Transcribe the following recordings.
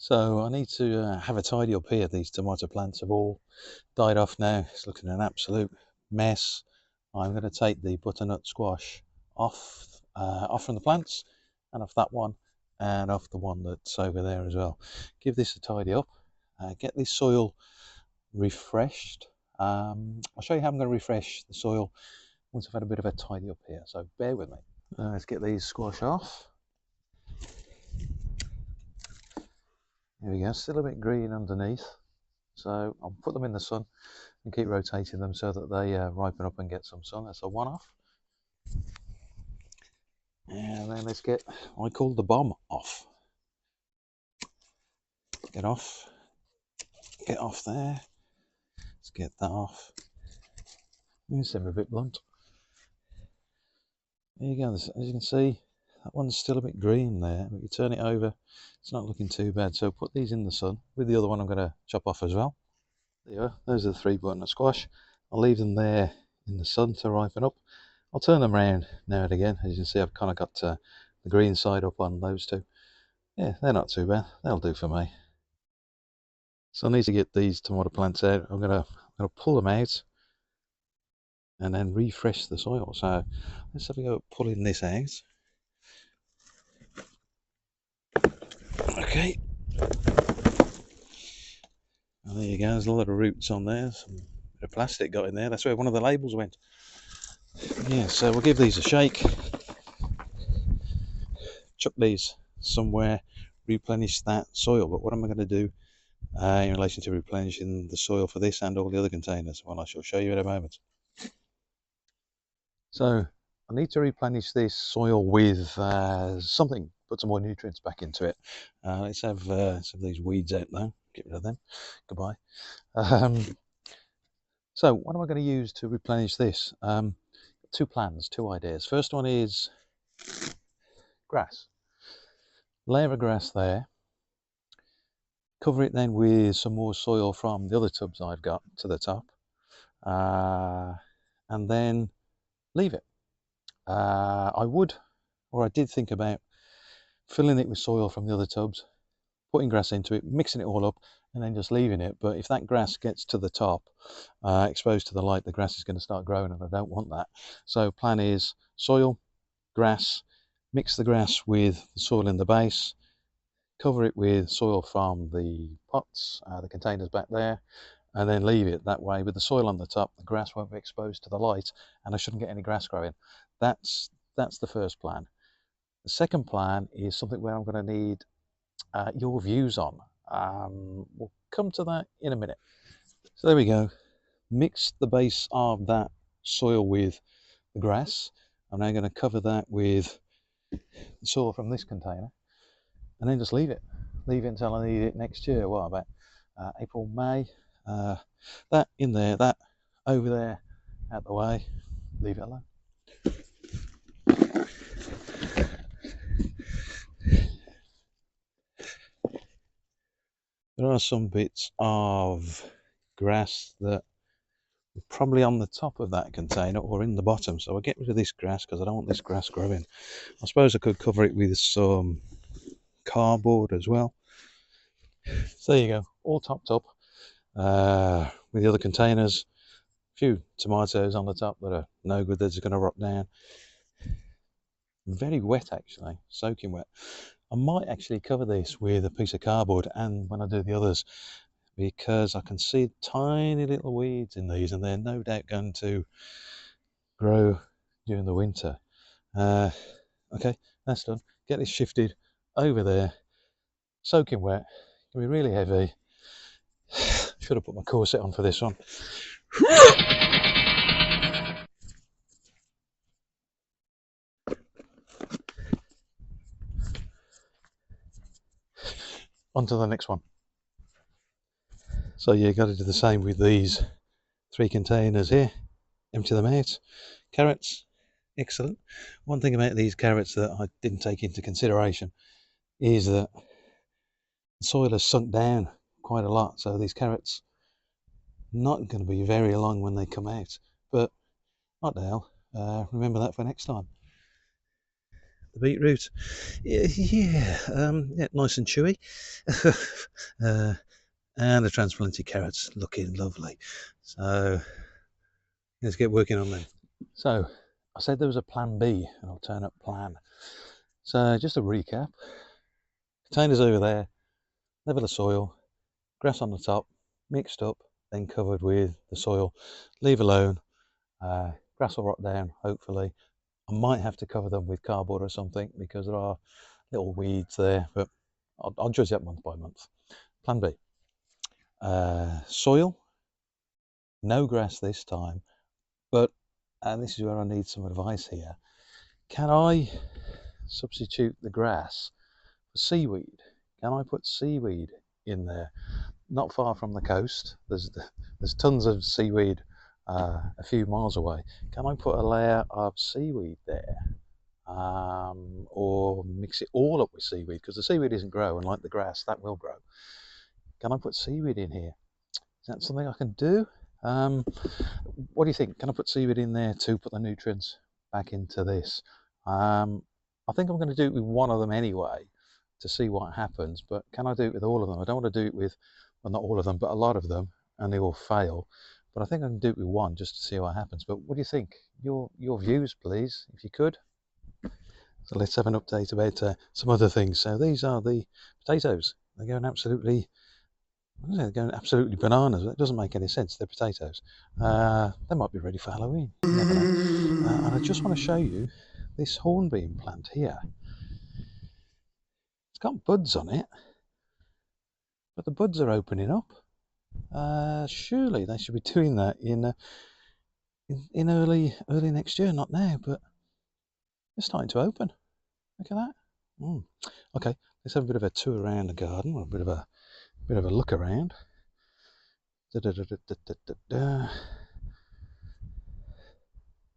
So I need to have a tidy up here. These tomato plants have all died off now. It's looking an absolute mess. I'm going to take the butternut squash off from the plants, and off that one, and off the one that's over there as well. Give this a tidy up. Get this soil refreshed. I'll show you how I'm going to refresh the soil once I've had a bit of a tidy up here. So bear with me. Let's get these squash off. There we go. Still a bit green underneath. So I'll put them in the sun and keep rotating them so that they ripen up and get some sun. That's a one off. And then let's get what I call the bomb off. Get off there. Let's get that off. You seem a bit blunt. There you go. As you can see, that one's still a bit green there, but you turn it over, it's not looking too bad. So put these in the sun. With the other one I'm going to chop off as well. There you are. Those are the 3 butternut squash. I'll leave them there in the sun to ripen up. I'll turn them around now and again. As you can see, I've kind of got the green side up on those two. Yeah, they're not too bad. They'll do for me. So I need to get these tomato plants out. I'm gonna pull them out and then refresh the soil. So let's have a go at pulling this out. Okay. Well, there you go. There's a lot of roots on there. Some bit of plastic got in there. That's where one of the labels went. Yeah, so we'll give these a shake. Chuck these somewhere, replenish that soil. But what am I going to do in relation to replenishing the soil for this and all the other containers? Well, I shall show you in a moment. So I need to replenish this soil with something, put some more nutrients back into it. Let's have some of these weeds out now. Get rid of them. Goodbye. So what am I going to use to replenish this? 2 plans, 2 ideas. First one is grass. Layer of grass there. Cover it then with some more soil from the other tubs I've got to the top. And then leave it. I did think about filling it with soil from the other tubs, putting grass into it, mixing it all up, and then just leaving it. But if that grass gets to the top, exposed to the light, the grass is going to start growing, and I don't want that. So plan is soil, grass, mix the grass with the soil in the base, cover it with soil from the pots, the containers back there, and then leave it that way with the soil on the top. The grass won't be exposed to the light, and I shouldn't get any grass growing. That's the first plan. The second plan is something where I'm going to need your views on. We'll come to that in a minute. So there we go. Mix the base of that soil with the grass. I'm now going to cover that with the soil from this container, and then just leave it until I need it next year. What about April, May? That in there, that over there, out the way. Leave it alone. There are some bits of grass that are probably on the top of that container or in the bottom, so I'll get rid of this grass because I don't want this grass growing. I suppose I could cover it with some cardboard as well. So there you go, all topped up with the other containers. A few tomatoes on the top that are no good, they're just going to rot down. Very wet actually, soaking wet. I might actually cover this with a piece of cardboard and when I do the others, because I can see tiny little weeds in these and they're no doubt going to grow during the winter. Okay, that's done. Get this shifted over there, soaking wet, can be really heavy. Should have put my corset on for this one. On to the next one. So you got to do the same with these 3 containers here. Empty them out. Carrots, excellent. One thing about these carrots that I didn't take into consideration is that the soil has sunk down quite a lot, so these carrots not going to be very long when they come out, but not now. Remember that for next time. the beetroot. Yeah, nice and chewy. And the transplanted carrots looking lovely. So let's get working on them. So I said there was a plan B, an alternate plan. So just a recap. Containers over there, level of soil, grass on the top, mixed up, then covered with the soil. Leave alone. Grass will rot down, hopefully. I might have to cover them with cardboard or something because there are little weeds there, but I'll judge that month by month. Plan B. Soil, no grass this time, but, and this is where I need some advice here, can I substitute the grass for seaweed? Can I put seaweed in there? Not far from the coast, there's tons of seaweed a few miles away. Can I put a layer of seaweed there? Or mix it all up with seaweed, because the seaweed isn't growing like the grass, that will grow. Can I put seaweed in here? Is that something I can do? What do you think? Can I put seaweed in there to put the nutrients back into this? I think I'm going to do it with one of them anyway to see what happens, but can I do it with all of them? I don't want to do it with, well, not all of them, but a lot of them, and they all fail. But I think I can do it with one just to see what happens. But what do you think? Your views, please, if you could. So let's have an update about some other things. So these are the potatoes. They're going absolutely bananas. That doesn't make any sense. They're potatoes. They might be ready for Halloween. You never know. And I just want to show you this hornbeam plant here. It's got buds on it, but the buds are opening up. Surely they should be doing that in early next year, not now, but they're starting to open. Look at that. Okay, let's have a bit of a tour around the garden, or a bit of a look around.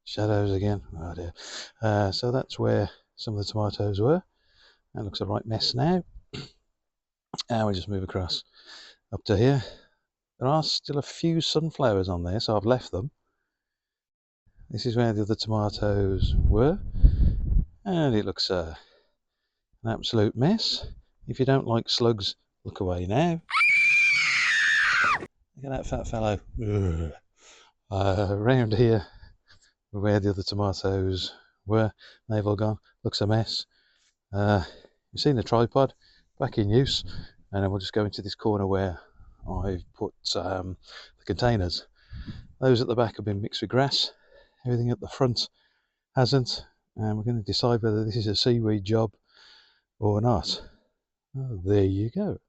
Shadows again. Oh dear. So that's where some of the tomatoes were. That looks a right mess now. And we just move across up to here. There are still a few sunflowers on there, so I've left them. This is where the other tomatoes were, and it looks an absolute mess. If you don't like slugs, look away now. Look at that fat fellow. Around here, where the other tomatoes were, they've all gone. Looks a mess. You've seen the tripod back in use, and then we'll just go into this corner where I've put the containers. Those at the back have been mixed with grass. Everything at the front hasn't, and we're going to decide whether this is a seaweed job or not. Oh, there you go.